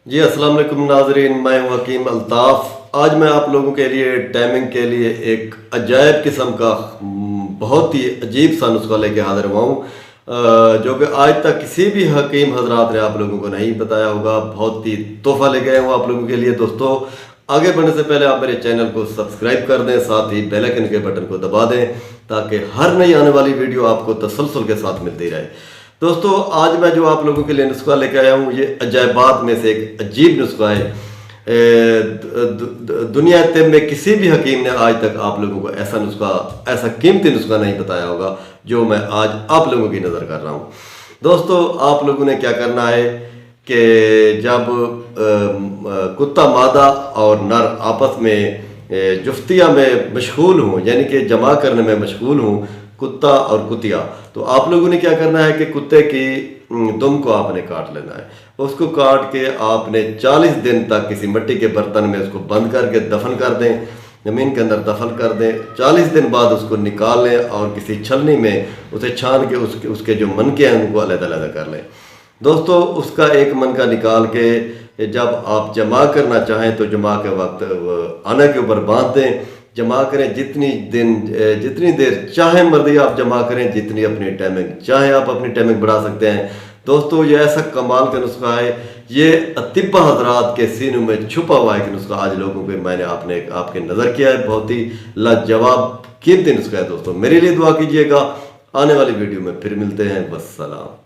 जी अस्सलाम वालेकुम नाजरीन, मैं हूं हकीम अल्ताफ़। आज मैं आप लोगों के लिए टाइमिंग के लिए एक अजायब किस्म का बहुत ही अजीब सा नुस्खा लेके हाजिर हुआ हूँ, जो कि आज तक किसी भी हकीम हजरात ने आप लोगों को नहीं बताया होगा। बहुत ही तोहफा लेके आए हूँ आप लोगों के लिए। दोस्तों, आगे बढ़ने से पहले आप मेरे चैनल को सब्सक्राइब कर दें, साथ ही बेल आइकन के बटन को दबा दें ताकि हर नई आने वाली वीडियो आपको तसलसल के साथ मिलती रहे। दोस्तों, आज मैं जो आप लोगों के लिए नुस्खा लेकर आया हूँ, ये अजायबात में से एक अजीब नुस्खा है। दुनिया तिब में किसी भी हकीम ने आज तक आप लोगों को ऐसा नुस्खा, ऐसा कीमती नुस्खा नहीं बताया होगा जो मैं आज आप लोगों की नज़र कर रहा हूँ। दोस्तों, आप लोगों ने क्या करना है कि जब कुत्ता मादा और नर आपस में जुफ्तिया में मशगूल हूँ, यानी कि जमा करने में मशगूल हूँ, कुत्ता और कुतिया, तो आप लोगों ने क्या करना है कि कुत्ते की दुम को आपने काट लेना है। उसको काट के आपने 40 दिन तक किसी मिट्टी के बर्तन में उसको बंद करके दफन कर दें, ज़मीन के अंदर दफन कर दें। 40 दिन बाद उसको निकाल लें और किसी छलनी में उसे छान के उसके जो मनके हैं उनको अलग-अलग कर लें। दोस्तों, उसका एक मनका निकाल के जब आप जमा करना चाहें तो जमा के वक्त आने के ऊपर बांध दें। जमा करें जितनी देर चाहे मर्जी आप जमा करें, जितनी अपनी टाइमिंग चाहे आप अपनी टाइमिंग बढ़ा सकते हैं। दोस्तों, ये ऐसा कमाल का नुस्खा है, ये अतिब्बा हजरात के सीनों में छुपा हुआ है कि नुस्खा आज लोगों को मैंने आपके नज़र किया है। बहुत ही लाजवाब कीमती नुस्खा है। दोस्तों, मेरे लिए दुआ कीजिएगा। आने वाली वीडियो में फिर मिलते हैं। वस्सलाम।